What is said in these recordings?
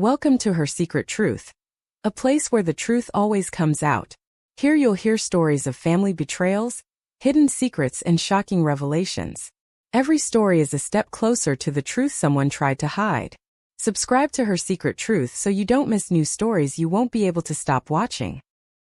Welcome to Her Secret Truth, a place where the truth always comes out. Here you'll hear stories of family betrayals, hidden secrets, and shocking revelations. Every story is a step closer to the truth someone tried to hide. Subscribe to Her Secret Truth so you don't miss new stories you won't be able to stop watching.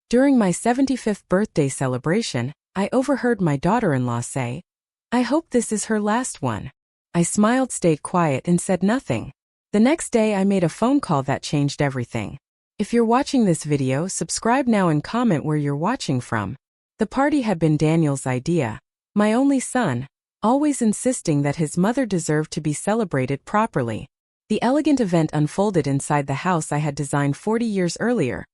During my 75th birthday celebration, I overheard my daughter-in-law say, "I hope this is her last one." I smiled, stayed quiet, and said nothing. The next day I made a phone call that changed everything. If you're watching this video, subscribe now and comment where you're watching from. The party had been Daniel's idea. My only son, always insisting that his mother deserved to be celebrated properly. The elegant event unfolded inside the house I had designed 40 years earlier,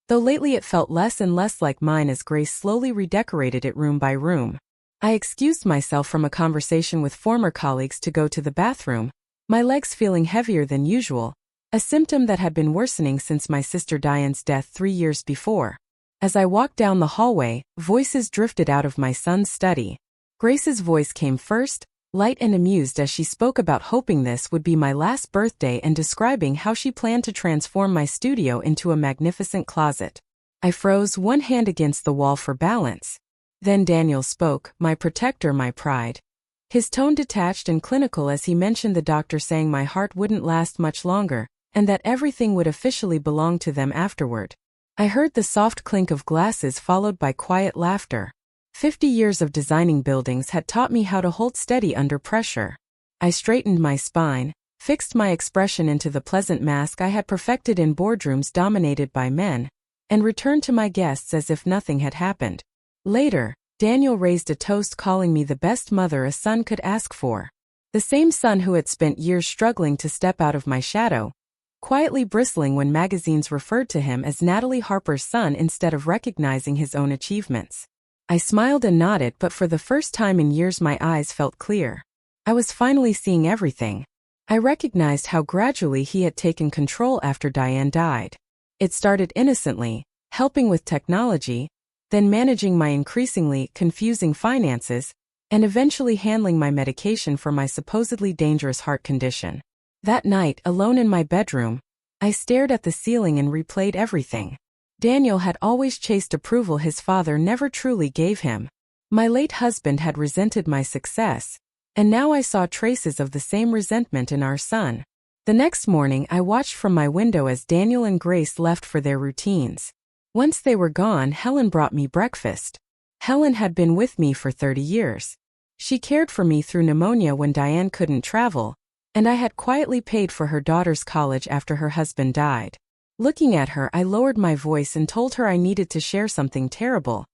though lately it felt less and less like mine as Grace slowly redecorated it room by room. I excused myself from a conversation with former colleagues to go to the bathroom, my legs feeling heavier than usual, a symptom that had been worsening since my sister Diane's death 3 years before. As I walked down the hallway, voices drifted out of my son's study. Grace's voice came first, light and amused as she spoke about hoping this would be my last birthday and describing how she planned to transform my studio into a magnificent closet. I froze, one hand against the wall for balance. Then Daniel spoke, my protector, my pride. His tone detached and clinical as he mentioned the doctor saying my heart wouldn't last much longer, and that everything would officially belong to them afterward. I heard the soft clink of glasses followed by quiet laughter. 50 years of designing buildings had taught me how to hold steady under pressure. I straightened my spine, fixed my expression into the pleasant mask I had perfected in boardrooms dominated by men, and returned to my guests as if nothing had happened. Later, Daniel raised a toast calling me the best mother a son could ask for. The same son who had spent years struggling to step out of my shadow, quietly bristling when magazines referred to him as Natalie Harper's son instead of recognizing his own achievements. I smiled and nodded, but for the first time in years my eyes felt clear. I was finally seeing everything. I recognized how gradually he had taken control after Diane died. It started innocently, helping with technology, then managing my increasingly confusing finances, and eventually handling my medication for my supposedly dangerous heart condition. That night, alone in my bedroom, I stared at the ceiling and replayed everything. Daniel had always chased approval his father never truly gave him. My late husband had resented my success, and now I saw traces of the same resentment in our son. The next morning I watched from my window as Daniel and Grace left for their routines. Once they were gone, Helen brought me breakfast. Helen had been with me for 30 years. She cared for me through pneumonia when Diane couldn't travel, and I had quietly paid for her daughter's college after her husband died. Looking at her, I lowered my voice and told her I needed to share something terrible,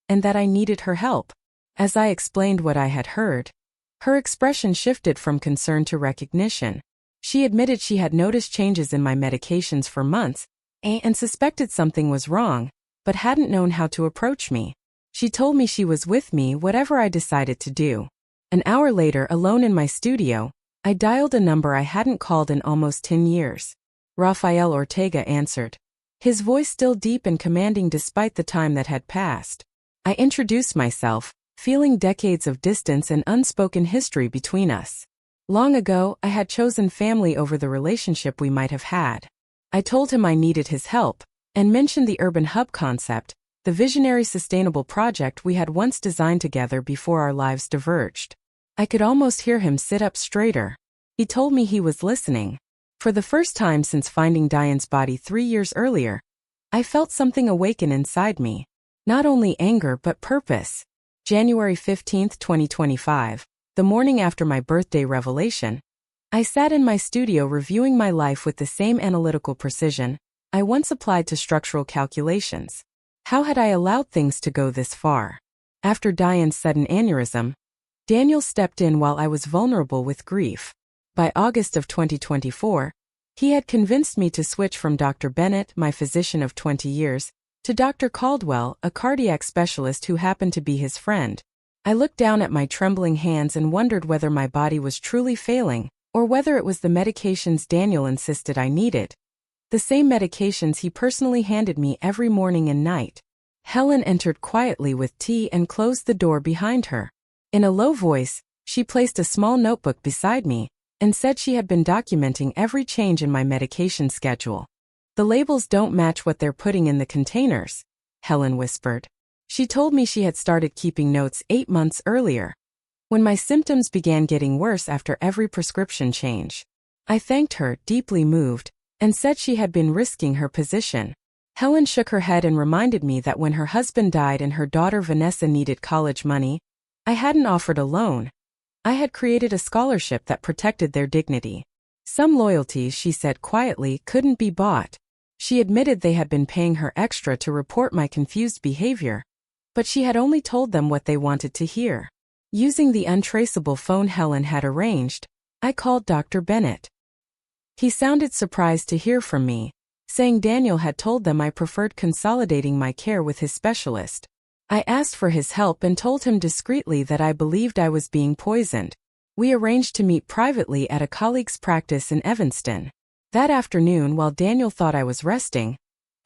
and that I needed her help. As I explained what I had heard, her expression shifted from concern to recognition. She admitted she had noticed changes in my medications for months, and suspected something was wrong, but hadn't known how to approach me. She told me she was with me whatever I decided to do. An hour later, alone in my studio, I dialed a number I hadn't called in almost 10 years. Rafael Ortega answered, his voice still deep and commanding despite the time that had passed. I introduced myself, feeling decades of distance and unspoken history between us. Long ago, I had chosen family over the relationship we might have had. I told him I needed his help, and mentioned the urban hub concept, the visionary sustainable project we had once designed together before our lives diverged. I could almost hear him sit up straighter. He told me he was listening. For the first time since finding Diane's body 3 years earlier, I felt something awaken inside me. Not only anger but purpose. January 15, 2025, the morning after my birthday revelation, I sat in my studio reviewing my life with the same analytical precision I once applied to structural calculations. How had I allowed things to go this far? After Diane's sudden aneurysm, Daniel stepped in while I was vulnerable with grief. By August of 2024, he had convinced me to switch from Dr. Bennett, my physician of 20 years, to Dr. Caldwell, a cardiac specialist who happened to be his friend. I looked down at my trembling hands and wondered whether my body was truly failing, or whether it was the medications Daniel insisted I needed. The same medications he personally handed me every morning and night. Helen entered quietly with tea and closed the door behind her. In a low voice, she placed a small notebook beside me, and said she had been documenting every change in my medication schedule. The labels don't match what they're putting in the containers, Helen whispered. She told me she had started keeping notes 8 months earlier, when my symptoms began getting worse after every prescription change. I thanked her, deeply moved, and said she had been risking her position. Helen shook her head and reminded me that when her husband died and her daughter Vanessa needed college money, I hadn't offered a loan. I had created a scholarship that protected their dignity. Some loyalties, she said quietly, couldn't be bought. She admitted they had been paying her extra to report my confused behavior, but she had only told them what they wanted to hear. Using the untraceable phone Helen had arranged, I called Dr. Bennett. He sounded surprised to hear from me, saying Daniel had told them I preferred consolidating my care with his specialist. I asked for his help and told him discreetly that I believed I was being poisoned. We arranged to meet privately at a colleague's practice in Evanston. That afternoon, while Daniel thought I was resting,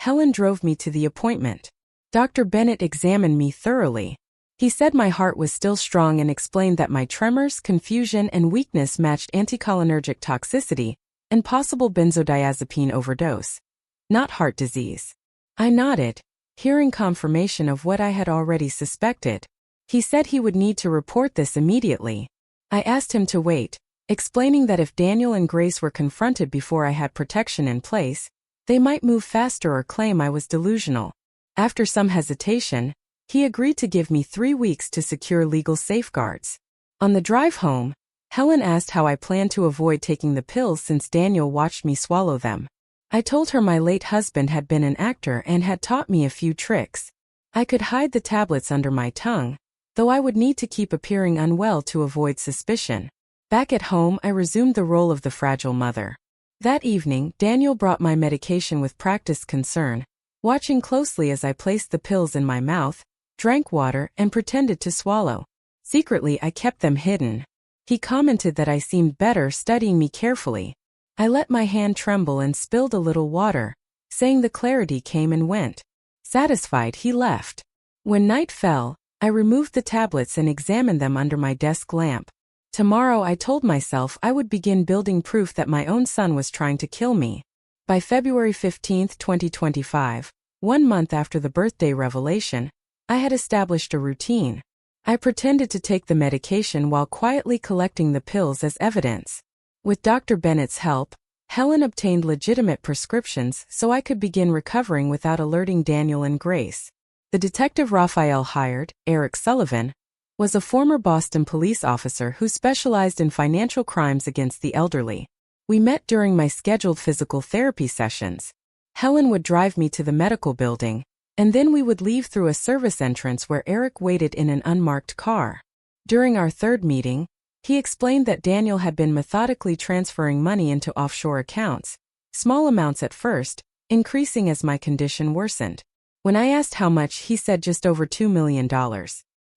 Helen drove me to the appointment. Dr. Bennett examined me thoroughly. He said my heart was still strong and explained that my tremors, confusion, and weakness matched anticholinergic toxicity and possible benzodiazepine overdose, not heart disease. I nodded, hearing confirmation of what I had already suspected. He said he would need to report this immediately. I asked him to wait, explaining that if Daniel and Grace were confronted before I had protection in place, they might move faster or claim I was delusional. After some hesitation, he agreed to give me 3 weeks to secure legal safeguards. On the drive home, Helen asked how I planned to avoid taking the pills since Daniel watched me swallow them. I told her my late husband had been an actor and had taught me a few tricks. I could hide the tablets under my tongue, though I would need to keep appearing unwell to avoid suspicion. Back at home, I resumed the role of the fragile mother. That evening, Daniel brought my medication with practiced concern, watching closely as I placed the pills in my mouth, drank water, and pretended to swallow. Secretly, I kept them hidden. He commented that I seemed better, studying me carefully. I let my hand tremble and spilled a little water, saying the clarity came and went. Satisfied, he left. When night fell, I removed the tablets and examined them under my desk lamp. Tomorrow, I told myself, I would begin building proof that my own son was trying to kill me. By February 15, 2025, 1 month after the birthday revelation, I had established a routine. I pretended to take the medication while quietly collecting the pills as evidence. With Dr. Bennett's help, Helen obtained legitimate prescriptions so I could begin recovering without alerting Daniel and Grace. The detective Raphael hired, Eric Sullivan, was a former Boston police officer who specialized in financial crimes against the elderly. We met during my scheduled physical therapy sessions. Helen would drive me to the medical building, and then we would leave through a service entrance where Eric waited in an unmarked car. During our third meeting, he explained that Daniel had been methodically transferring money into offshore accounts, small amounts at first, increasing as my condition worsened. When I asked how much, he said just over $2 million.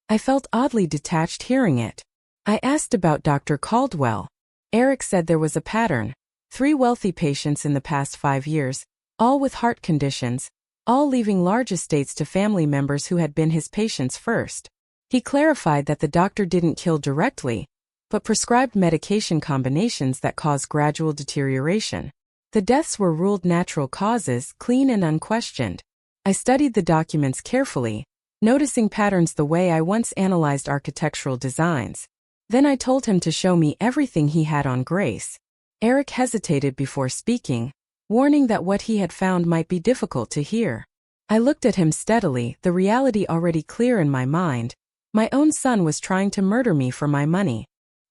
I felt oddly detached hearing it. I asked about Dr. Caldwell. Eric said there was a pattern: 3 wealthy patients in the past 5 years, all with heart conditions, all leaving large estates to family members who had been his patients first. He clarified that the doctor didn't kill directly, but prescribed medication combinations that cause gradual deterioration. The deaths were ruled natural causes, clean and unquestioned. I studied the documents carefully, noticing patterns the way I once analyzed architectural designs. Then I told him to show me everything he had on Grace. Eric hesitated before speaking, warning that what he had found might be difficult to hear. I looked at him steadily, the reality already clear in my mind. My own son was trying to murder me for my money.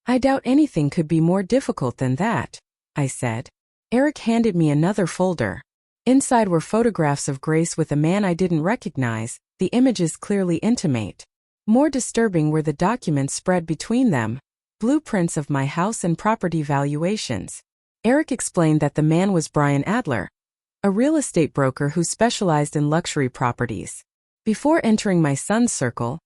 I doubt anything could be more difficult than that, I said. Eric handed me another folder. Inside were photographs of Grace with a man I didn't recognize, the images clearly intimate. More disturbing were the documents spread between them, blueprints of my house and property valuations. Eric explained that the man was Brian Adler, a real estate broker who specialized in luxury properties. Before entering my son's circle,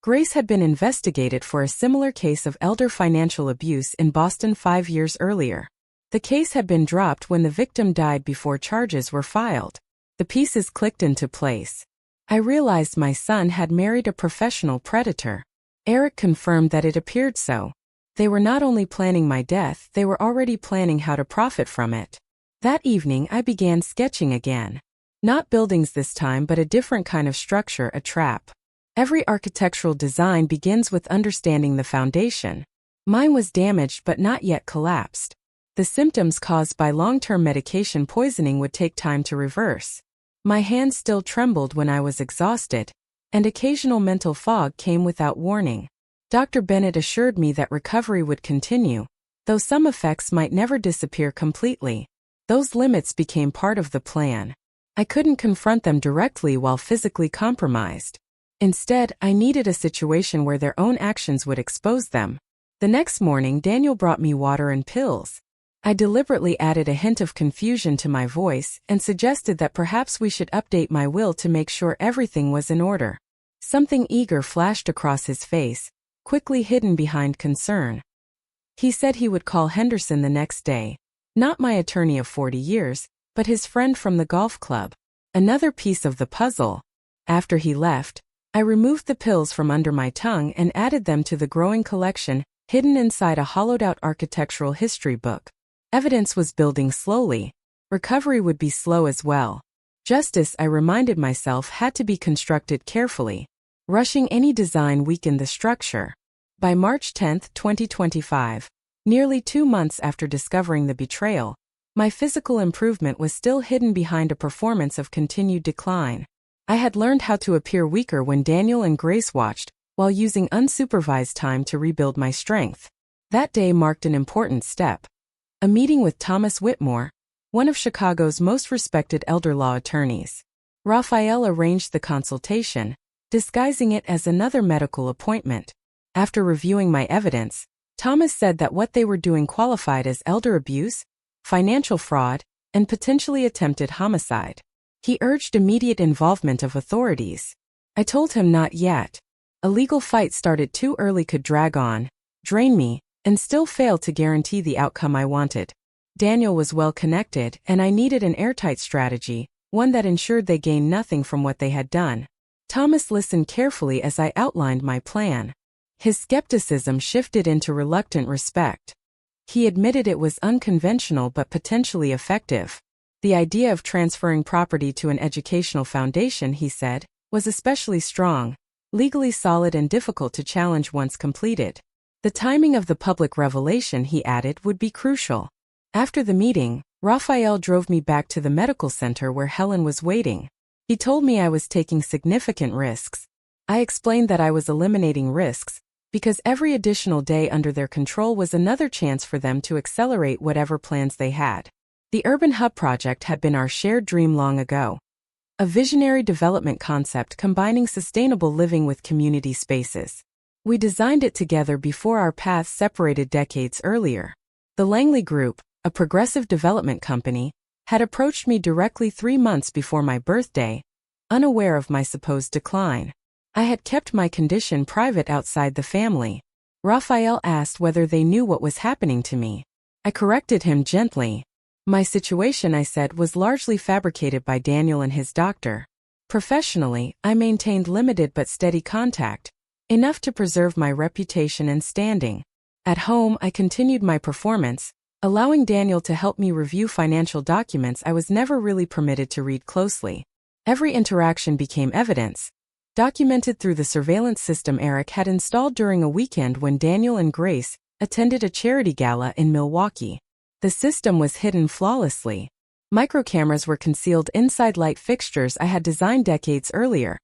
Grace had been investigated for a similar case of elder financial abuse in Boston 5 years earlier. The case had been dropped when the victim died before charges were filed. The pieces clicked into place. I realized my son had married a professional predator. Eric confirmed that it appeared so. They were not only planning my death, they were already planning how to profit from it. That evening I began sketching again. Not buildings this time, but a different kind of structure, a trap. Every architectural design begins with understanding the foundation. Mine was damaged but not yet collapsed. The symptoms caused by long-term medication poisoning would take time to reverse. My hands still trembled when I was exhausted, and occasional mental fog came without warning. Dr. Bennett assured me that recovery would continue, though some effects might never disappear completely. Those limits became part of the plan. I couldn't confront them directly while physically compromised. Instead, I needed a situation where their own actions would expose them. The next morning, Daniel brought me water and pills. I deliberately added a hint of confusion to my voice and suggested that perhaps we should update my will to make sure everything was in order. Something eager flashed across his face, quickly hidden behind concern. He said he would call Henderson the next day. Not my attorney of 40 years, but his friend from the golf club. Another piece of the puzzle. After he left, I removed the pills from under my tongue and added them to the growing collection, hidden inside a hollowed-out architectural history book. Evidence was building slowly. Recovery would be slow as well. Justice, I reminded myself, had to be constructed carefully. Rushing any design weakened the structure. By March 10, 2025, nearly 2 months after discovering the betrayal, my physical improvement was still hidden behind a performance of continued decline. I had learned how to appear weaker when Daniel and Grace watched, while using unsupervised time to rebuild my strength. That day marked an important step. A meeting with Thomas Whitmore, one of Chicago's most respected elder law attorneys. Raphael arranged the consultation, disguising it as another medical appointment. After reviewing my evidence, Thomas said that what they were doing qualified as elder abuse, financial fraud, and potentially attempted homicide. He urged immediate involvement of authorities. I told him not yet. A legal fight started too early could drag on, drain me, and still fail to guarantee the outcome I wanted. Daniel was well connected, and I needed an airtight strategy, one that ensured they gained nothing from what they had done. Thomas listened carefully as I outlined my plan. His skepticism shifted into reluctant respect. He admitted it was unconventional but potentially effective. The idea of transferring property to an educational foundation, he said, was especially strong, legally solid and difficult to challenge once completed. The timing of the public revelation, he added, would be crucial. After the meeting, Raphael drove me back to the medical center where Helen was waiting. He told me I was taking significant risks. I explained that I was eliminating risks, because every additional day under their control was another chance for them to accelerate whatever plans they had. The Urban Hub project had been our shared dream long ago. A visionary development concept combining sustainable living with community spaces. We designed it together before our paths separated decades earlier. The Langley Group, a progressive development company, had approached me directly 3 months before my birthday, unaware of my supposed decline. I had kept my condition private outside the family. Raphael asked whether they knew what was happening to me. I corrected him gently. My situation, I said, was largely fabricated by Daniel and his doctor. Professionally, I maintained limited but steady contact, enough to preserve my reputation and standing. At home, I continued my performance, allowing Daniel to help me review financial documents I was never really permitted to read closely. Every interaction became evidence, documented through the surveillance system Eric had installed during a weekend when Daniel and Grace attended a charity gala in Milwaukee. The system was hidden flawlessly. Microcameras were concealed inside light fixtures I had designed decades earlier,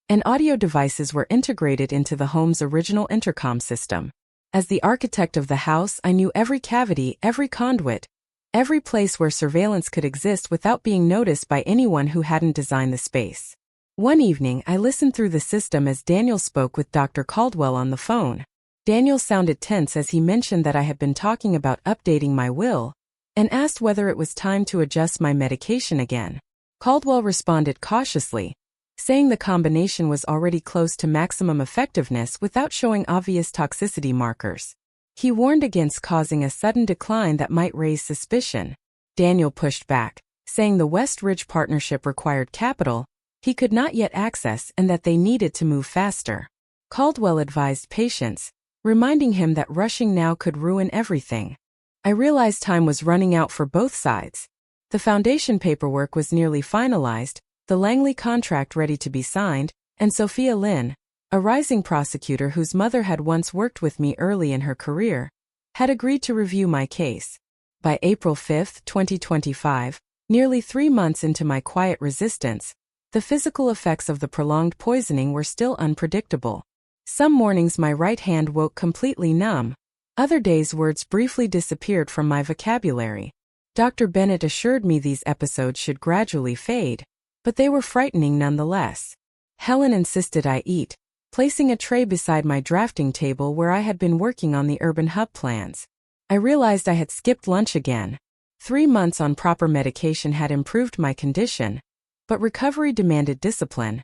and audio devices were integrated into the home's original intercom system. As the architect of the house, I knew every cavity, every conduit, every place where surveillance could exist without being noticed by anyone who hadn't designed the space. One evening, I listened through the system as Daniel spoke with Dr. Caldwell on the phone. Daniel sounded tense as he mentioned that I had been talking about updating my will, and asked whether it was time to adjust my medication again. Caldwell responded cautiously, saying the combination was already close to maximum effectiveness without showing obvious toxicity markers. He warned against causing a sudden decline that might raise suspicion. Daniel pushed back, saying the West Ridge partnership required capital he could not yet access and that they needed to move faster. Caldwell advised patience, reminding him that rushing now could ruin everything. I realized time was running out for both sides. The foundation paperwork was nearly finalized, the Langley contract ready to be signed, and Sophia Lynn, a rising prosecutor whose mother had once worked with me early in her career, had agreed to review my case. By April 5, 2025, nearly 3 months into my quiet resistance, the physical effects of the prolonged poisoning were still unpredictable. Some mornings my right hand woke completely numb. Other days words briefly disappeared from my vocabulary. Dr. Bennett assured me these episodes should gradually fade, but they were frightening nonetheless. Helen insisted I eat, placing a tray beside my drafting table where I had been working on the urban hub plans. I realized I had skipped lunch again. 3 months on proper medication had improved my condition, but recovery demanded discipline,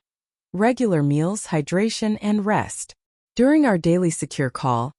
regular meals, hydration, and rest. During our daily secure call,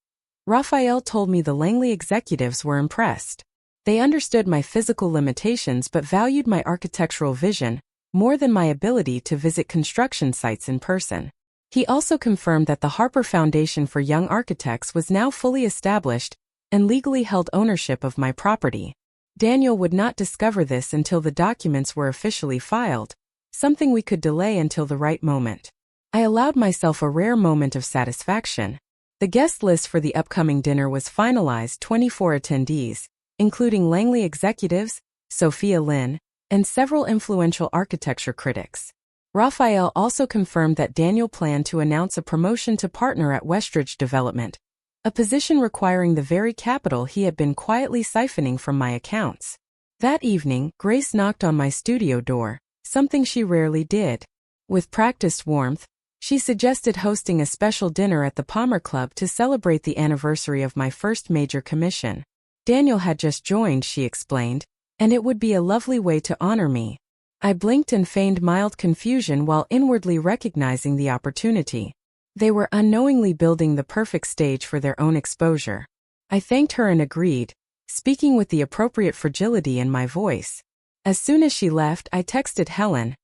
Raphael told me the Langley executives were impressed. They understood my physical limitations but valued my architectural vision more than my ability to visit construction sites in person. He also confirmed that the Harper Foundation for Young Architects was now fully established and legally held ownership of my property. Daniel would not discover this until the documents were officially filed, something we could delay until the right moment. I allowed myself a rare moment of satisfaction. The guest list for the upcoming dinner was finalized: 24 attendees, including Langley executives, Sophia Lynn, and several influential architecture critics. Raphael also confirmed that Daniel planned to announce a promotion to partner at Westridge Development, a position requiring the very capital he had been quietly siphoning from my accounts. That evening, Grace knocked on my studio door, something she rarely did. With practiced warmth, she suggested hosting a special dinner at the Palmer Club to celebrate the anniversary of my first major commission. Daniel had just joined, she explained, and it would be a lovely way to honor me. I blinked and feigned mild confusion while inwardly recognizing the opportunity. They were unknowingly building the perfect stage for their own exposure. I thanked her and agreed, speaking with the appropriate fragility in my voice. As soon as she left, I texted Helen,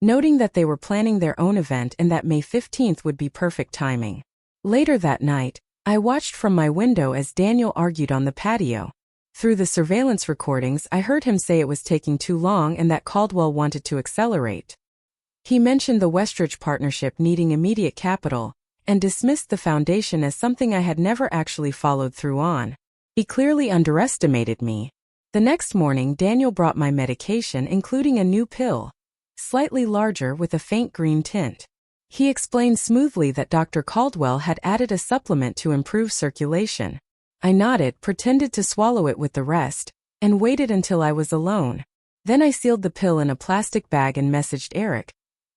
noting that they were planning their own event and that May 15th would be perfect timing. Later that night, I watched from my window as Daniel argued on the patio. Through the surveillance recordings, I heard him say it was taking too long and that Caldwell wanted to accelerate. He mentioned the Westridge partnership needing immediate capital, and dismissed the foundation as something I had never actually followed through on. He clearly underestimated me. The next morning, Daniel brought my medication, including a new pill, slightly larger with a faint green tint. He explained smoothly that Dr. Caldwell had added a supplement to improve circulation. I nodded, pretended to swallow it with the rest, and waited until I was alone. Then I sealed the pill in a plastic bag and messaged Eric,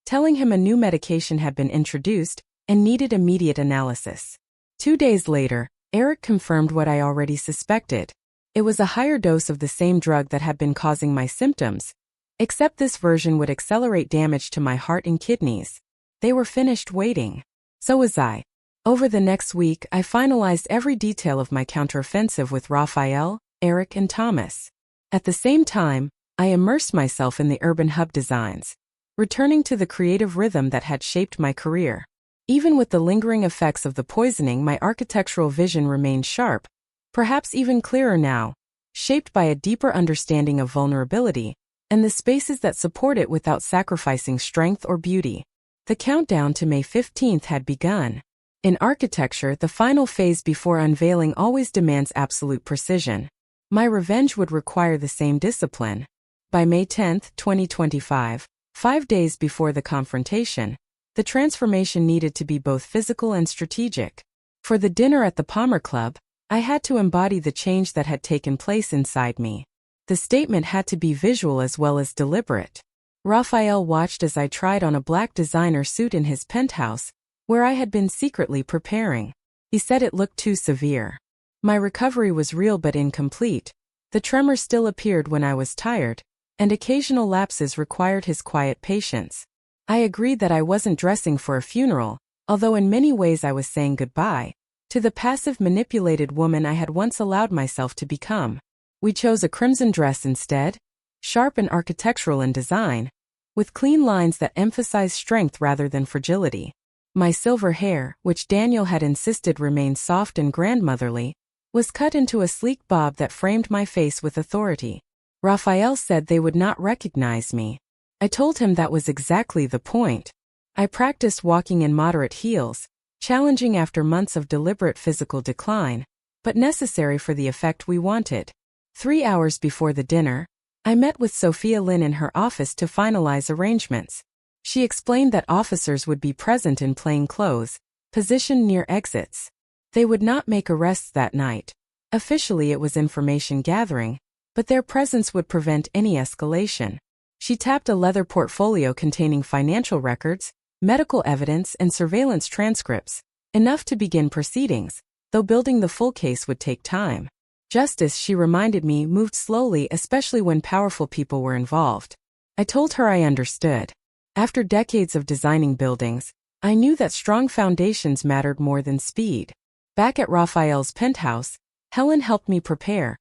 telling him a new medication had been introduced and needed immediate analysis. 2 days later, Eric confirmed what I already suspected. It was a higher dose of the same drug that had been causing my symptoms, except this version would accelerate damage to my heart and kidneys. They were finished waiting. So was I. Over the next week, I finalized every detail of my counteroffensive with Raphael, Eric, and Thomas. At the same time, I immersed myself in the urban hub designs, returning to the creative rhythm that had shaped my career. Even with the lingering effects of the poisoning, my architectural vision remained sharp, perhaps even clearer now, shaped by a deeper understanding of vulnerability and the spaces that support it without sacrificing strength or beauty. The countdown to May 15th had begun. In architecture, the final phase before unveiling always demands absolute precision. My revenge would require the same discipline. By May 10, 2025, 5 days before the confrontation, the transformation needed to be both physical and strategic. For the dinner at the Palmer Club, I had to embody the change that had taken place inside me. The statement had to be visual as well as deliberate. Raphael watched as I tried on a black designer suit in his penthouse, where I had been secretly preparing. He said it looked too severe. My recovery was real but incomplete. The tremor still appeared when I was tired, and occasional lapses required his quiet patience. I agreed that I wasn't dressing for a funeral, although in many ways I was saying goodbye to the passive, manipulated woman I had once allowed myself to become. We chose a crimson dress instead, sharp and architectural in design, with clean lines that emphasize strength rather than fragility. My silver hair, which Daniel had insisted remained soft and grandmotherly, was cut into a sleek bob that framed my face with authority. Raphael said they would not recognize me. I told him that was exactly the point. I practiced walking in moderate heels, challenging after months of deliberate physical decline, but necessary for the effect we wanted. 3 hours before the dinner, I met with Sophia Lynn in her office to finalize arrangements. She explained that officers would be present in plain clothes, positioned near exits. They would not make arrests that night. Officially it was information gathering, but their presence would prevent any escalation. She tapped a leather portfolio containing financial records, medical evidence, and surveillance transcripts, enough to begin proceedings, though building the full case would take time. Justice, she reminded me, moved slowly, especially when powerful people were involved. I told her I understood. After decades of designing buildings, I knew that strong foundations mattered more than speed. Back at Raphael's penthouse, Helen helped me prepare,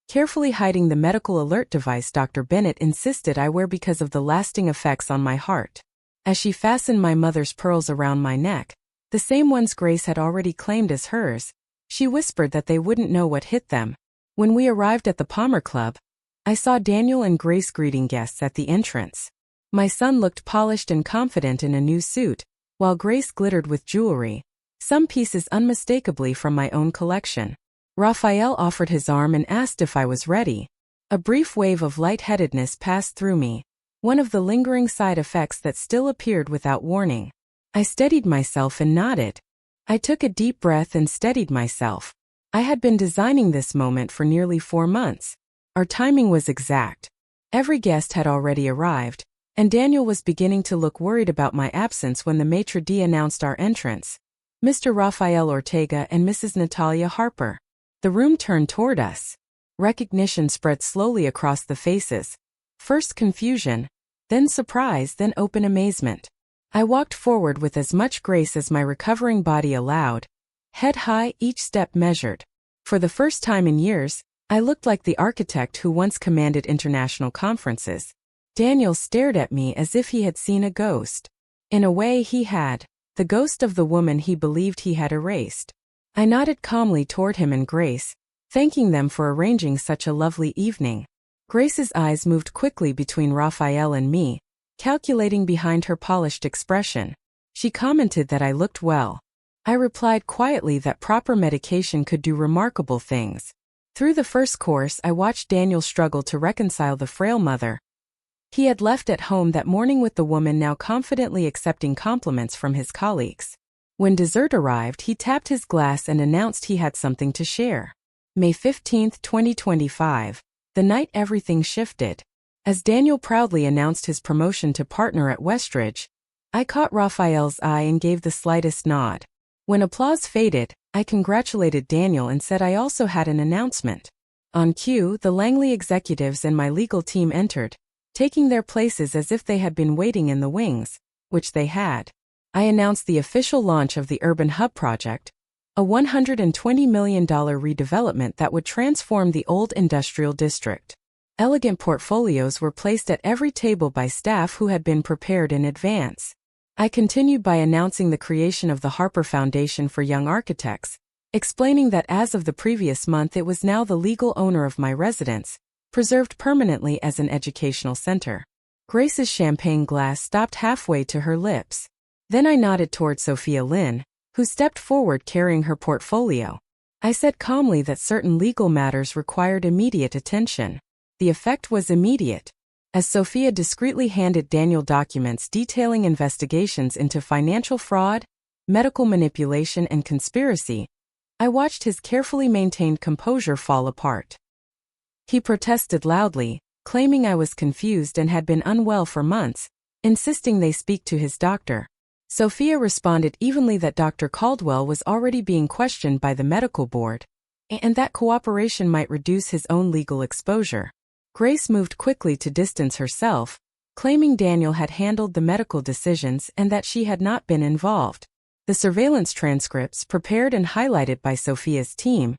carefully hiding the medical alert device Dr. Bennett insisted I wear because of the lasting effects on my heart. As she fastened my mother's pearls around my neck, the same ones Grace had already claimed as hers, she whispered that they wouldn't know what hit them. When we arrived at the Palmer Club, I saw Daniel and Grace greeting guests at the entrance. My son looked polished and confident in a new suit, while Grace glittered with jewelry, some pieces unmistakably from my own collection. Raphael offered his arm and asked if I was ready. A brief wave of lightheadedness passed through me, one of the lingering side effects that still appeared without warning. I steadied myself and nodded. I took a deep breath and steadied myself. I had been designing this moment for nearly 4 months. Our timing was exact. Every guest had already arrived, and Daniel was beginning to look worried about my absence when the maitre d' announced our entrance. Mr. Rafael Ortega and Mrs. Natalia Harper. The room turned toward us. Recognition spread slowly across the faces. First confusion, then surprise, then open amazement. I walked forward with as much grace as my recovering body allowed, head high, each step measured. For the first time in years, I looked like the architect who once commanded international conferences. Daniel stared at me as if he had seen a ghost. In a way he had, the ghost of the woman he believed he had erased. I nodded calmly toward him and Grace, thanking them for arranging such a lovely evening. Grace's eyes moved quickly between Raphael and me, calculating behind her polished expression. She commented that I looked well. I replied quietly that proper medication could do remarkable things. Through the first course, I watched Daniel struggle to reconcile the frail mother he had left at home that morning with the woman now confidently accepting compliments from his colleagues. When dessert arrived, he tapped his glass and announced he had something to share. May 15, 2025, the night everything shifted. As Daniel proudly announced his promotion to partner at Westridge, I caught Raphael's eye and gave the slightest nod. When applause faded, I congratulated Daniel and said I also had an announcement. On cue, the Langley executives and my legal team entered, taking their places as if they had been waiting in the wings, which they had. I announced the official launch of the Urban Hub project, a $120 million redevelopment that would transform the old industrial district. Elegant portfolios were placed at every table by staff who had been prepared in advance. I continued by announcing the creation of the Harper Foundation for Young Architects, explaining that as of the previous month it was now the legal owner of my residence, preserved permanently as an educational center. Grace's champagne glass stopped halfway to her lips. Then I nodded toward Sophia Lynn, who stepped forward carrying her portfolio. I said calmly that certain legal matters required immediate attention. The effect was immediate. As Sophia discreetly handed Daniel documents detailing investigations into financial fraud, medical manipulation, and conspiracy, I watched his carefully maintained composure fall apart. He protested loudly, claiming I was confused and had been unwell for months, insisting they speak to his doctor. Sophia responded evenly that Dr. Caldwell was already being questioned by the medical board, and that cooperation might reduce his own legal exposure. Grace moved quickly to distance herself, claiming Daniel had handled the medical decisions and that she had not been involved. The surveillance transcripts, prepared and highlighted by Sophia's team,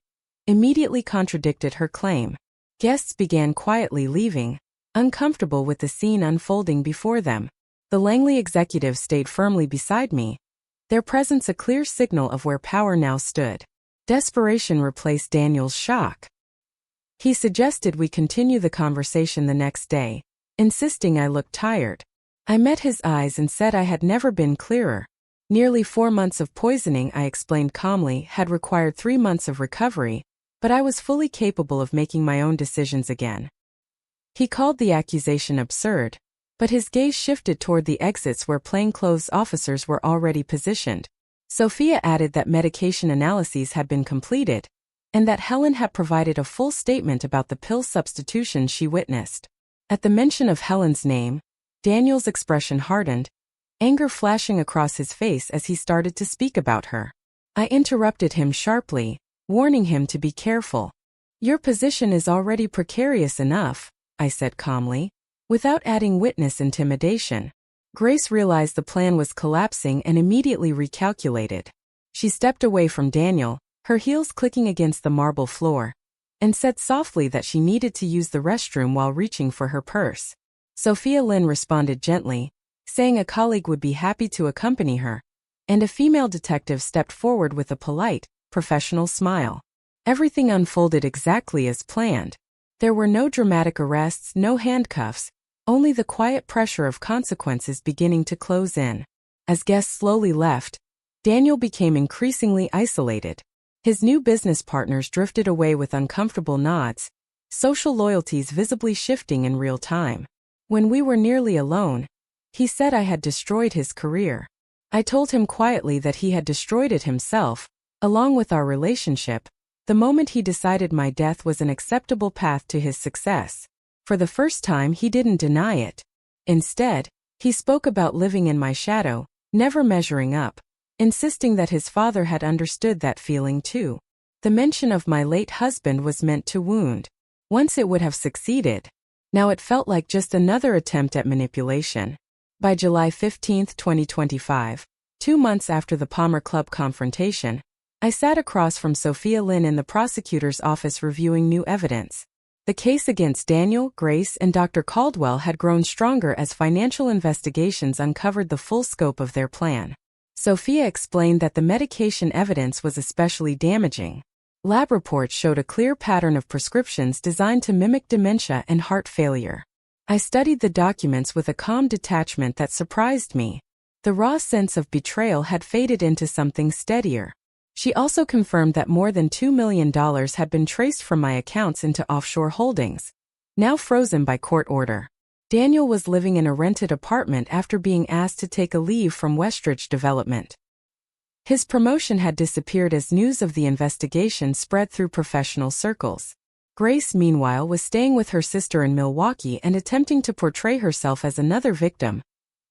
immediately contradicted her claim. Guests began quietly leaving, uncomfortable with the scene unfolding before them. The Langley executives stayed firmly beside me, their presence a clear signal of where power now stood. Desperation replaced Daniel's shock. He suggested we continue the conversation the next day, insisting I looked tired. I met his eyes and said I had never been clearer. Nearly 4 months of poisoning, I explained calmly, had required 3 months of recovery, but I was fully capable of making my own decisions again. He called the accusation absurd, but his gaze shifted toward the exits where plainclothes officers were already positioned. Sophia added that medication analyses had been completed, and that Helen had provided a full statement about the pill substitution she witnessed. At the mention of Helen's name, Daniel's expression hardened, anger flashing across his face as he started to speak about her. I interrupted him sharply, warning him to be careful. "Your position is already precarious enough," I said calmly, without adding witness intimidation. Grace realized the plan was collapsing and immediately recalculated. She stepped away from Daniel, her heels clicking against the marble floor, and said softly that she needed to use the restroom while reaching for her purse. Sophia Lynn responded gently, saying a colleague would be happy to accompany her, and a female detective stepped forward with a polite, professional smile. Everything unfolded exactly as planned. There were no dramatic arrests, no handcuffs, only the quiet pressure of consequences beginning to close in. As guests slowly left, Daniel became increasingly isolated. His new business partners drifted away with uncomfortable nods, social loyalties visibly shifting in real time. When we were nearly alone, he said I had destroyed his career. I told him quietly that he had destroyed it himself, along with our relationship, the moment he decided my death was an acceptable path to his success. For the first time, he didn't deny it. Instead, he spoke about living in my shadow, never measuring up, insisting that his father had understood that feeling too. The mention of my late husband was meant to wound. Once it would have succeeded. Now it felt like just another attempt at manipulation. By July 15, 2025, 2 months after the Palmer Club confrontation, I sat across from Sophia Lynn in the prosecutor's office reviewing new evidence. The case against Daniel, Grace, and Dr. Caldwell had grown stronger as financial investigations uncovered the full scope of their plan. Sophia explained that the medication evidence was especially damaging. Lab reports showed a clear pattern of prescriptions designed to mimic dementia and heart failure. I studied the documents with a calm detachment that surprised me. The raw sense of betrayal had faded into something steadier. She also confirmed that more than $2 million had been traced from my accounts into offshore holdings, now frozen by court order. Daniel was living in a rented apartment after being asked to take a leave from Westridge Development. His promotion had disappeared as news of the investigation spread through professional circles. Grace, meanwhile, was staying with her sister in Milwaukee and attempting to portray herself as another victim,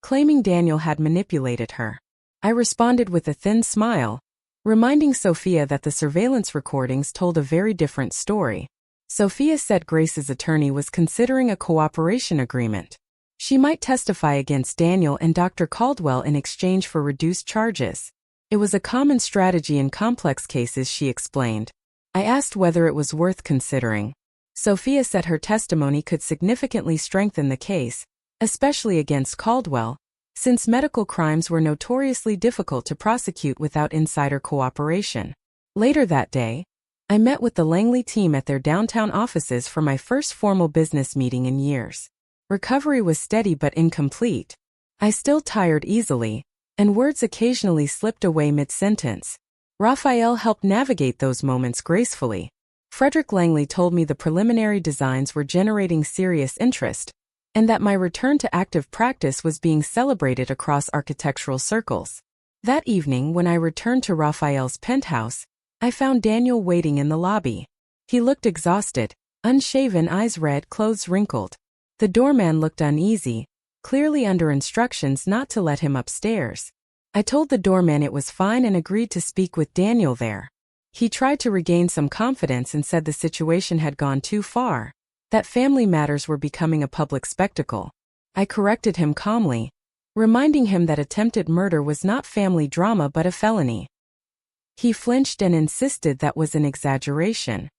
claiming Daniel had manipulated her. I responded with a thin smile, reminding Sophia that the surveillance recordings told a very different story. Sophia said Grace's attorney was considering a cooperation agreement. She might testify against Daniel and Dr. Caldwell in exchange for reduced charges. It was a common strategy in complex cases, she explained. I asked whether it was worth considering. Sophia said her testimony could significantly strengthen the case, especially against Caldwell, since medical crimes were notoriously difficult to prosecute without insider cooperation. Later that day, I met with the Langley team at their downtown offices for my first formal business meeting in years. Recovery was steady but incomplete. I still tired easily, and words occasionally slipped away mid-sentence. Raphael helped navigate those moments gracefully. Frederick Langley told me the preliminary designs were generating serious interest, and that my return to active practice was being celebrated across architectural circles. That evening, when I returned to Raphael's penthouse, I found Daniel waiting in the lobby. He looked exhausted, unshaven, eyes red, clothes wrinkled. The doorman looked uneasy, clearly under instructions not to let him upstairs. I told the doorman it was fine and agreed to speak with Daniel there. He tried to regain some confidence and said the situation had gone too far, that family matters were becoming a public spectacle. I corrected him calmly, reminding him that attempted murder was not family drama but a felony. He flinched and insisted that was an exaggeration.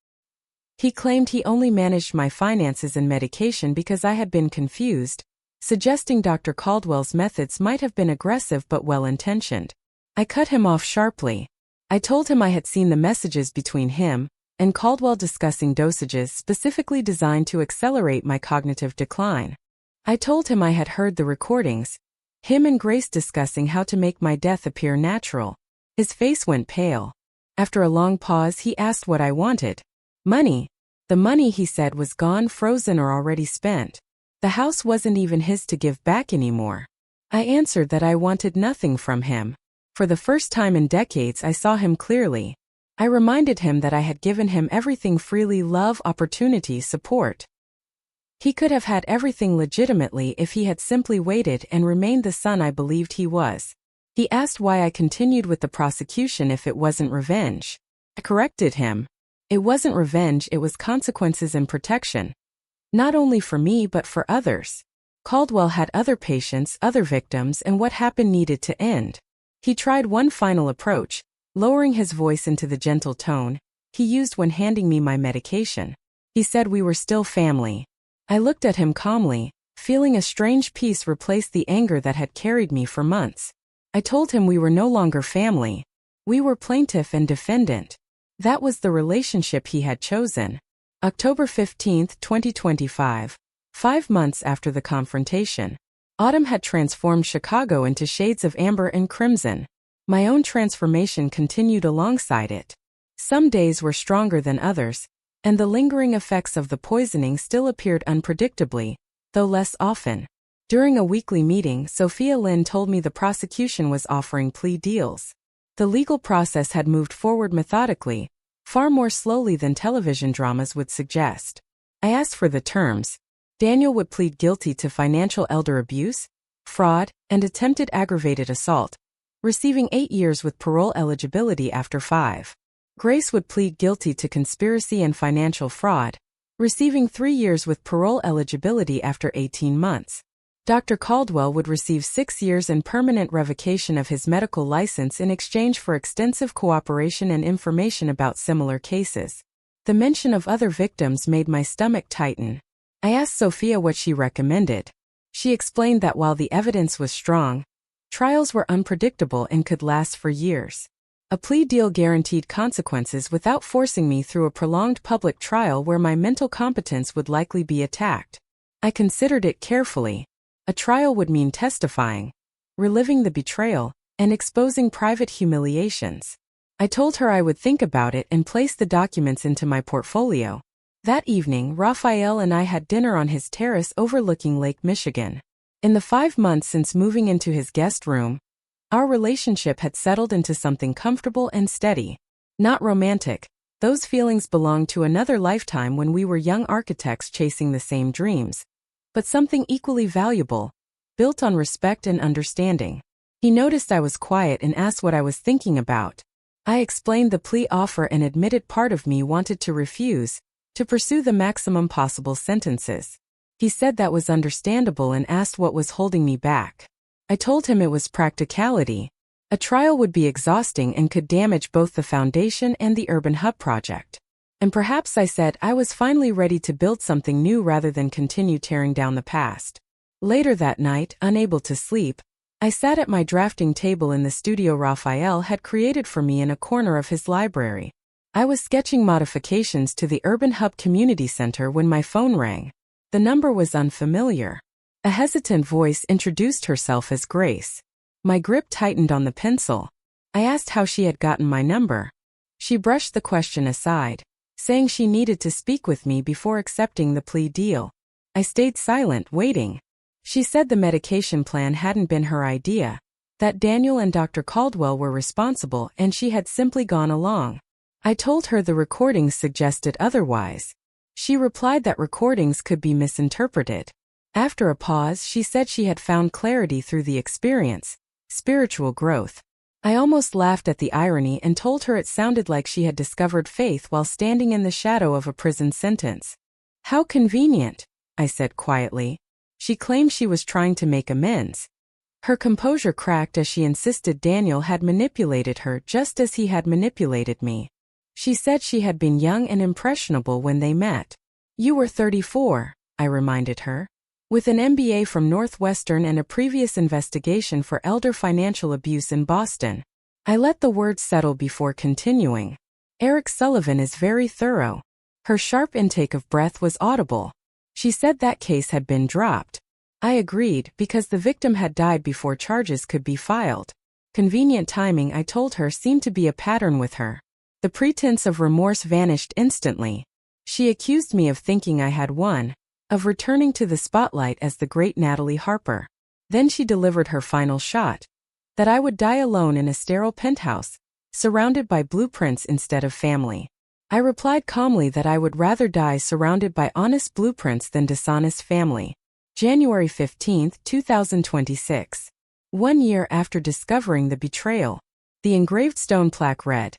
He claimed he only managed my finances and medication because I had been confused, suggesting Dr. Caldwell's methods might have been aggressive but well-intentioned. I cut him off sharply. I told him I had seen the messages between him and Caldwell discussing dosages specifically designed to accelerate my cognitive decline. I told him I had heard the recordings, him and Grace discussing how to make my death appear natural. His face went pale. After a long pause, he asked what I wanted. Money. The money, he said, was gone, frozen, or already spent. The house wasn't even his to give back anymore. I answered that I wanted nothing from him. For the first time in decades, I saw him clearly. I reminded him that I had given him everything freely: love, opportunity, support. He could have had everything legitimately if he had simply waited and remained the son I believed he was. He asked why I continued with the prosecution if it wasn't revenge. I corrected him. It wasn't revenge, it was consequences and protection. Not only for me but for others. Caldwell had other patients, other victims, and what happened needed to end. He tried one final approach, lowering his voice into the gentle tone he used when handing me my medication. He said we were still family. I looked at him calmly, feeling a strange peace replace the anger that had carried me for months. I told him we were no longer family. We were plaintiff and defendant. That was the relationship he had chosen. October 15, 2025. 5 months after the confrontation. Autumn had transformed Chicago into shades of amber and crimson. My own transformation continued alongside it. Some days were stronger than others, and the lingering effects of the poisoning still appeared unpredictably, though less often. During a weekly meeting, Sophia Lynn told me the prosecution was offering plea deals. The legal process had moved forward methodically, far more slowly than television dramas would suggest. I asked for the terms. Daniel would plead guilty to financial elder abuse, fraud, and attempted aggravated assault, receiving 8 years with parole eligibility after 5. Grace would plead guilty to conspiracy and financial fraud, receiving 3 years with parole eligibility after 18 months. Dr. Caldwell would receive 6 years and permanent revocation of his medical license in exchange for extensive cooperation and information about similar cases. The mention of other victims made my stomach tighten. I asked Sophia what she recommended. She explained that while the evidence was strong, trials were unpredictable and could last for years. A plea deal guaranteed consequences without forcing me through a prolonged public trial where my mental competence would likely be attacked. I considered it carefully. A trial would mean testifying, reliving the betrayal, and exposing private humiliations. I told her I would think about it and place the documents into my portfolio. That evening, Raphael and I had dinner on his terrace overlooking Lake Michigan. In the 5 months since moving into his guest room, our relationship had settled into something comfortable and steady. Not romantic. Those feelings belonged to another lifetime when we were young architects chasing the same dreams. But something equally valuable, built on respect and understanding. He noticed I was quiet and asked what I was thinking about. I explained the plea offer and admitted part of me wanted to refuse, to pursue the maximum possible sentences. He said that was understandable and asked what was holding me back. I told him it was practicality. A trial would be exhausting and could damage both the foundation and the Urban Hub project. And perhaps, I said, I was finally ready to build something new rather than continue tearing down the past. Later that night, unable to sleep, I sat at my drafting table in the studio Raphael had created for me in a corner of his library. I was sketching modifications to the Urban Hub Community Center when my phone rang. The number was unfamiliar. A hesitant voice introduced herself as Grace. My grip tightened on the pencil. I asked how she had gotten my number. She brushed the question aside, saying she needed to speak with me before accepting the plea deal. I stayed silent, waiting. She said the medication plan hadn't been her idea, that Daniel and Dr. Caldwell were responsible and she had simply gone along. I told her the recordings suggested otherwise. She replied that recordings could be misinterpreted. After a pause, she said she had found clarity through the experience, spiritual growth. I almost laughed at the irony and told her it sounded like she had discovered faith while standing in the shadow of a prison sentence. How convenient, I said quietly. She claimed she was trying to make amends. Her composure cracked as she insisted Daniel had manipulated her just as he had manipulated me. She said she had been young and impressionable when they met. You were 34, I reminded her. With an MBA from Northwestern and a previous investigation for elder financial abuse in Boston. I let the words settle before continuing. Eric Sullivan is very thorough. Her sharp intake of breath was audible. She said that case had been dropped. I agreed because the victim had died before charges could be filed. Convenient timing, I told her, seemed to be a pattern with her. The pretense of remorse vanished instantly. She accused me of thinking I had won, of returning to the spotlight as the great Natalie Harper. Then she delivered her final shot. That I would die alone in a sterile penthouse, surrounded by blueprints instead of family. I replied calmly that I would rather die surrounded by honest blueprints than dishonest family. January 15, 2026. 1 year after discovering the betrayal. The engraved stone plaque read,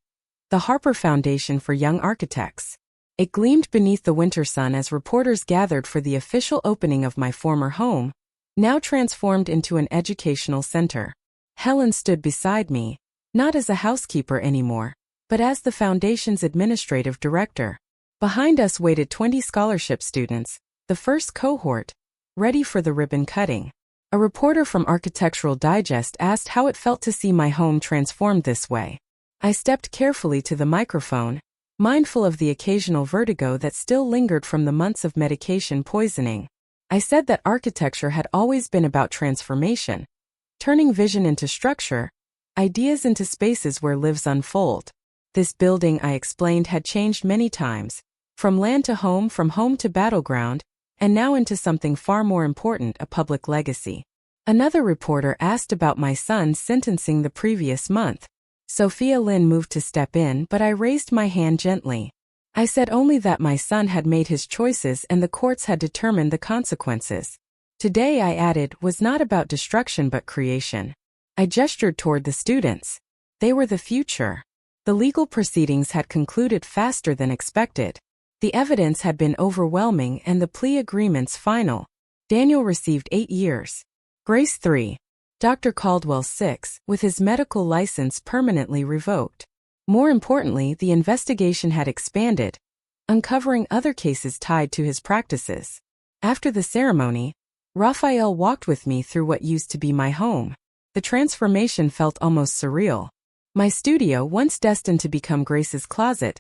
"The Harper Foundation for Young Architects." It gleamed beneath the winter sun as reporters gathered for the official opening of my former home, now transformed into an educational center. Helen stood beside me, not as a housekeeper anymore, but as the foundation's administrative director. Behind us waited 20 scholarship students, the first cohort, ready for the ribbon cutting. A reporter from Architectural Digest asked how it felt to see my home transformed this way. I stepped carefully to the microphone, mindful of the occasional vertigo that still lingered from the months of medication poisoning. I said that architecture had always been about transformation, turning vision into structure, ideas into spaces where lives unfold. This building, I explained, had changed many times, from land to home, from home to battleground, and now into something far more important, a public legacy. Another reporter asked about my son's sentencing the previous month. Sophia Lynn moved to step in, but I raised my hand gently. I said only that my son had made his choices and the courts had determined the consequences. Today, I added, was not about destruction but creation. I gestured toward the students. They were the future. The legal proceedings had concluded faster than expected. The evidence had been overwhelming and the plea agreements final. Daniel received 8 years. Grace 3. Dr. Caldwell 6, with his medical license permanently revoked. More importantly, the investigation had expanded, uncovering other cases tied to his practices. After the ceremony, Raphael walked with me through what used to be my home. The transformation felt almost surreal. My studio, once destined to become Grace's closet,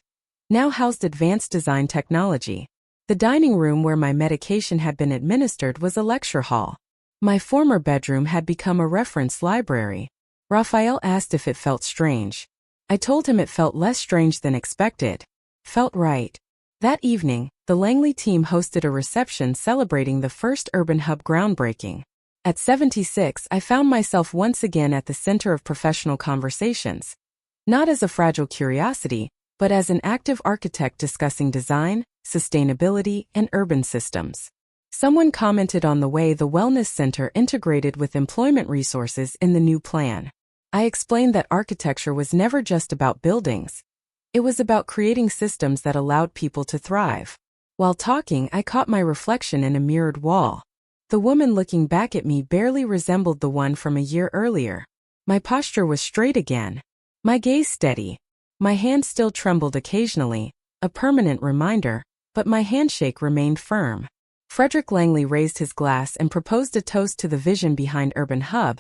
now housed advanced design technology. The dining room where my medication had been administered was a lecture hall. My former bedroom had become a reference library. Raphael asked if it felt strange. I told him it felt less strange than expected. Felt right. That evening, the Langley team hosted a reception celebrating the first urban hub groundbreaking. At 76, I found myself once again at the center of professional conversations. Not as a fragile curiosity, but as an active architect discussing design, sustainability, and urban systems. Someone commented on the way the Wellness Center integrated with employment resources in the new plan. I explained that architecture was never just about buildings. It was about creating systems that allowed people to thrive. While talking, I caught my reflection in a mirrored wall. The woman looking back at me barely resembled the one from a year earlier. My posture was straight again, my gaze steady. My hand still trembled occasionally, a permanent reminder, but my handshake remained firm. Frederick Langley raised his glass and proposed a toast to the vision behind Urban Hub,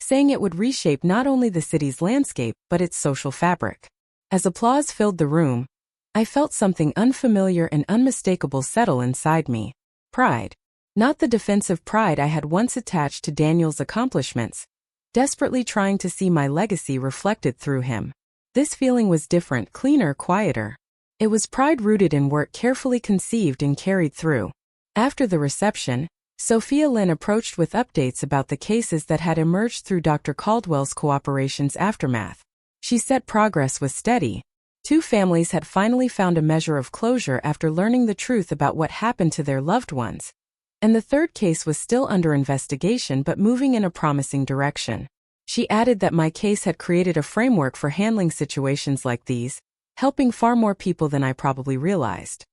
saying it would reshape not only the city's landscape but its social fabric. As applause filled the room, I felt something unfamiliar and unmistakable settle inside me. Pride. Not the defensive pride I had once attached to Daniel's accomplishments, desperately trying to see my legacy reflected through him. This feeling was different, cleaner, quieter. It was pride rooted in work carefully conceived and carried through. After the reception, Sophia Lynn approached with updates about the cases that had emerged through Dr. Caldwell's cooperation's aftermath. She said progress was steady. 2 families had finally found a measure of closure after learning the truth about what happened to their loved ones. And the 3rd case was still under investigation but moving in a promising direction. She added that my case had created a framework for handling situations like these, helping far more people than I probably realized.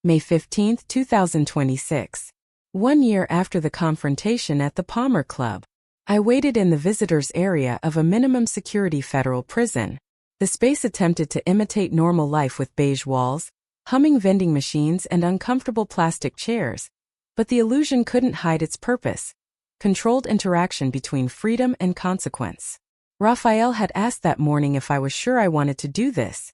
May 15, 2026. 1 year after the confrontation at the Palmer Club. I waited in the visitors' area of a minimum security federal prison. The space attempted to imitate normal life with beige walls, humming vending machines and uncomfortable plastic chairs. But the illusion couldn't hide its purpose: controlled interaction between freedom and consequence. Raphael had asked that morning if I was sure I wanted to do this.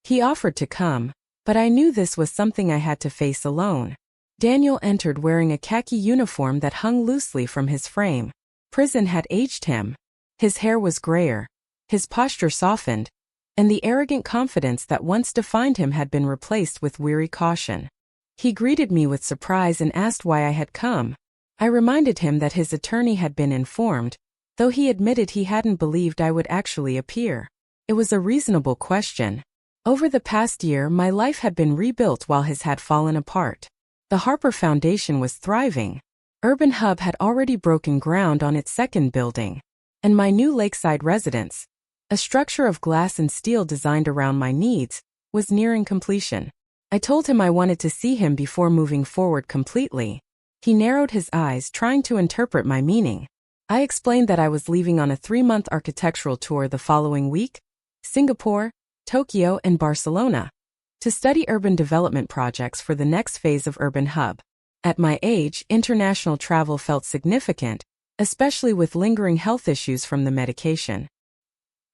He offered to come, but I knew this was something I had to face alone. Daniel entered wearing a khaki uniform that hung loosely from his frame. Prison had aged him. His hair was grayer, his posture softened, and the arrogant confidence that once defined him had been replaced with weary caution. He greeted me with surprise and asked why I had come. I reminded him that his attorney had been informed, though he admitted he hadn't believed I would actually appear. It was a reasonable question. Over the past year, my life had been rebuilt while his had fallen apart. The Harper Foundation was thriving. Urban Hub had already broken ground on its second building. And my new lakeside residence, a structure of glass and steel designed around my needs, was nearing completion. I told him I wanted to see him before moving forward completely. He narrowed his eyes, trying to interpret my meaning. I explained that I was leaving on a 3-month architectural tour the following week: Singapore, Tokyo, and Barcelona, to study urban development projects for the next phase of Urban Hub. At my age, international travel felt significant, especially with lingering health issues from the medication.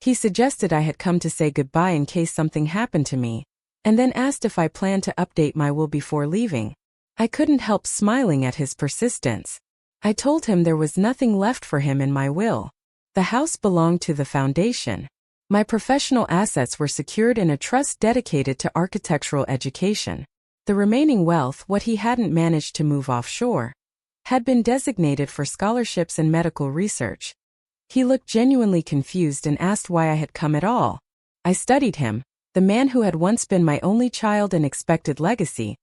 He suggested I had come to say goodbye in case something happened to me, and then asked if I planned to update my will before leaving. I couldn't help smiling at his persistence. I told him there was nothing left for him in my will. The house belonged to the foundation. My professional assets were secured in a trust dedicated to architectural education. The remaining wealth, what he hadn't managed to move offshore, had been designated for scholarships and medical research. He looked genuinely confused and asked why I had come at all. I studied him, the man who had once been my only child and expected legacy,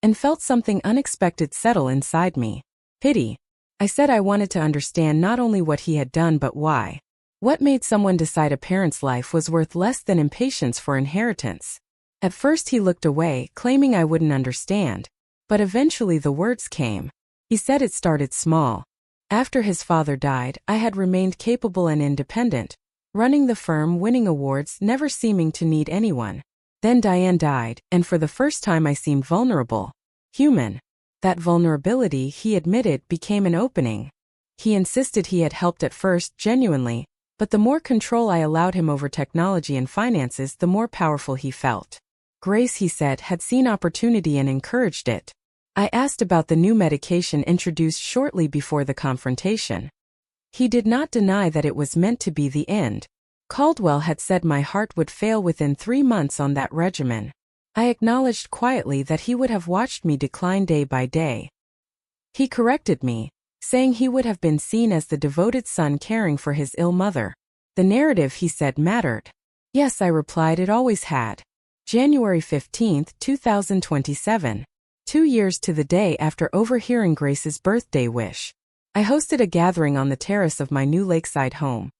and felt something unexpected settle inside me. Pity. I said I wanted to understand not only what he had done but why. What made someone decide a parent's life was worth less than impatience for inheritance? At first he looked away, claiming I wouldn't understand. But eventually the words came. He said it started small. After his father died, I had remained capable and independent, running the firm, winning awards, never seeming to need anyone. Then Diane died, and for the first time I seemed vulnerable. Human. That vulnerability, he admitted, became an opening. He insisted he had helped at first, genuinely, but the more control I allowed him over technology and finances, the more powerful he felt. Grace, he said, had seen opportunity and encouraged it. I asked about the new medication introduced shortly before the confrontation. He did not deny that it was meant to be the end. Caldwell had said my heart would fail within 3 months on that regimen. I acknowledged quietly that he would have watched me decline day by day. He corrected me, saying he would have been seen as the devoted son caring for his ill mother. The narrative, he said, mattered. Yes, I replied, it always had. January 15, 2027. 2 years to the day after overhearing Grace's birthday wish. I hosted a gathering on the terrace of my new lakeside home.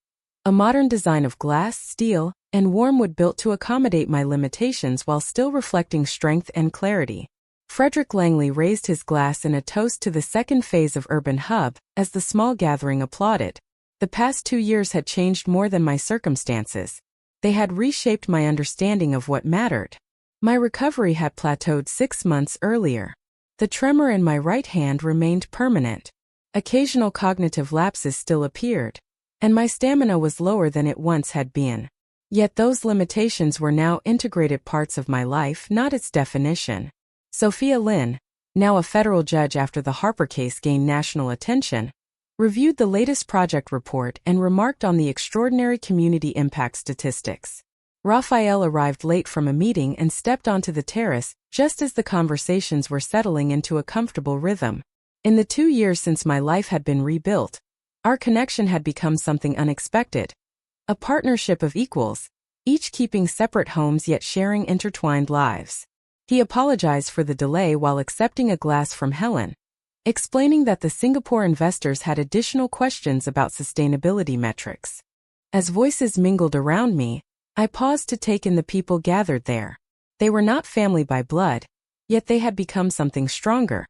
A modern design of glass, steel, and warm wood built to accommodate my limitations while still reflecting strength and clarity. Frederick Langley raised his glass in a toast to the second phase of Urban Hub, as the small gathering applauded. The past 2 years had changed more than my circumstances. They had reshaped my understanding of what mattered. My recovery had plateaued 6 months earlier. The tremor in my right hand remained permanent. Occasional cognitive lapses still appeared, and my stamina was lower than it once had been. Yet those limitations were now integrated parts of my life, not its definition. Sophia Lynn, now a federal judge after the Harper case gained national attention, reviewed the latest project report and remarked on the extraordinary community impact statistics. Raphael arrived late from a meeting and stepped onto the terrace just as the conversations were settling into a comfortable rhythm. In the 2 years since my life had been rebuilt, our connection had become something unexpected. A partnership of equals, each keeping separate homes yet sharing intertwined lives. He apologized for the delay while accepting a glass from Helen, explaining that the Singapore investors had additional questions about sustainability metrics. As voices mingled around me, I paused to take in the people gathered there. They were not family by blood, yet they had become something stronger.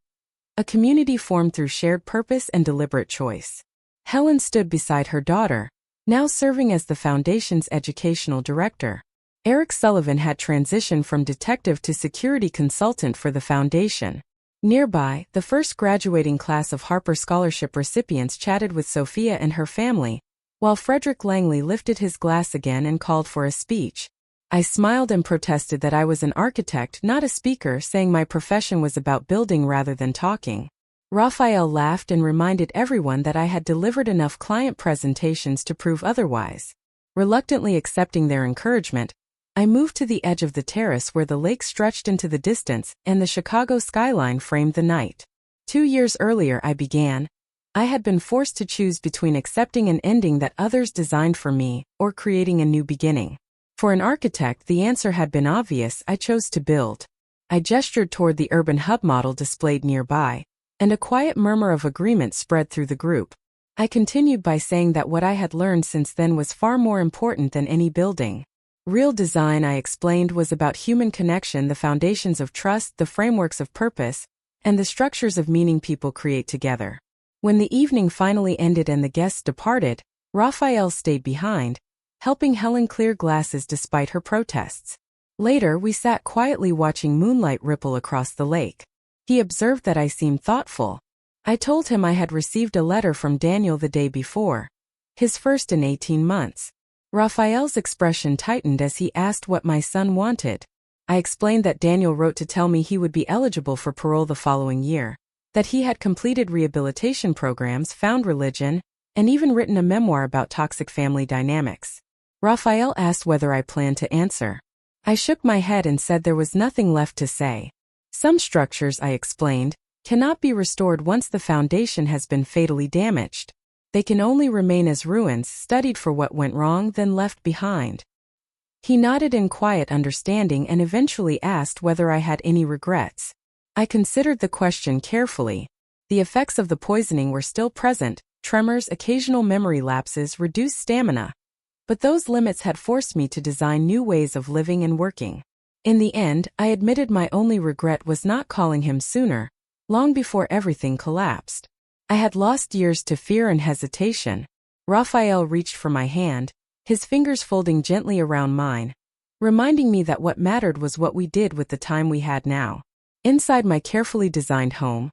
A community formed through shared purpose and deliberate choice. Helen stood beside her daughter, now serving as the foundation's educational director. Eric Sullivan had transitioned from detective to security consultant for the foundation. Nearby, the first graduating class of Harper Scholarship recipients chatted with Sophia and her family, While Frederick Langley lifted his glass again and called for a speech, I smiled and protested that I was an architect, not a speaker, saying my profession was about building rather than talking. Raphael laughed and reminded everyone that I had delivered enough client presentations to prove otherwise. Reluctantly accepting their encouragement, I moved to the edge of the terrace where the lake stretched into the distance and the Chicago skyline framed the night. 2 years earlier I had been forced to choose between accepting an ending that others designed for me or creating a new beginning. For an architect, the answer had been obvious. I chose to build. I gestured toward the urban hub model displayed nearby, and a quiet murmur of agreement spread through the group. I continued by saying that what I had learned since then was far more important than any building. Real design, I explained, was about human connection, the foundations of trust, the frameworks of purpose, and the structures of meaning people create together. When the evening finally ended and the guests departed, Raphael stayed behind, helping Helen clear glasses despite her protests. Later, we sat quietly watching moonlight ripple across the lake. He observed that I seemed thoughtful. I told him I had received a letter from Daniel the day before, his first in 18 months. Raphael's expression tightened as he asked what my son wanted. I explained that Daniel wrote to tell me he would be eligible for parole the following year, that he had completed rehabilitation programs, found religion, and even written a memoir about toxic family dynamics. Raphael asked whether I planned to answer. I shook my head and said there was nothing left to say. Some structures, I explained, cannot be restored once the foundation has been fatally damaged. They can only remain as ruins, studied for what went wrong, then left behind. He nodded in quiet understanding and eventually asked whether I had any regrets. I considered the question carefully. The effects of the poisoning were still present: tremors, occasional memory lapses, reduced stamina. But those limits had forced me to design new ways of living and working. In the end, I admitted my only regret was not calling him sooner, long before everything collapsed. I had lost years to fear and hesitation. Raphael reached for my hand, his fingers folding gently around mine, reminding me that what mattered was what we did with the time we had now. Inside my carefully designed home,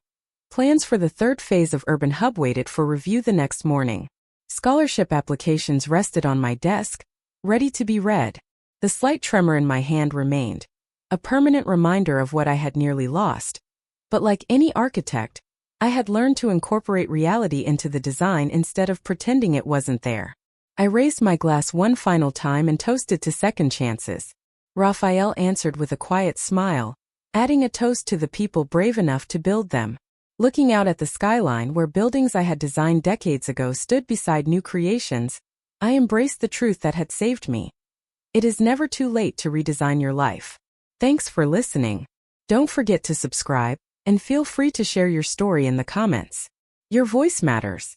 plans for the third phase of Urban Hub waited for review the next morning. Scholarship applications rested on my desk, ready to be read. The slight tremor in my hand remained, a permanent reminder of what I had nearly lost. But like any architect, I had learned to incorporate reality into the design instead of pretending it wasn't there. I raised my glass one final time and toasted to second chances. Raphael answered with a quiet smile, adding a toast to the people brave enough to build them. Looking out at the skyline where buildings I had designed decades ago stood beside new creations, I embraced the truth that had saved me. It is never too late to redesign your life. Thanks for listening. Don't forget to subscribe, and feel free to share your story in the comments. Your voice matters.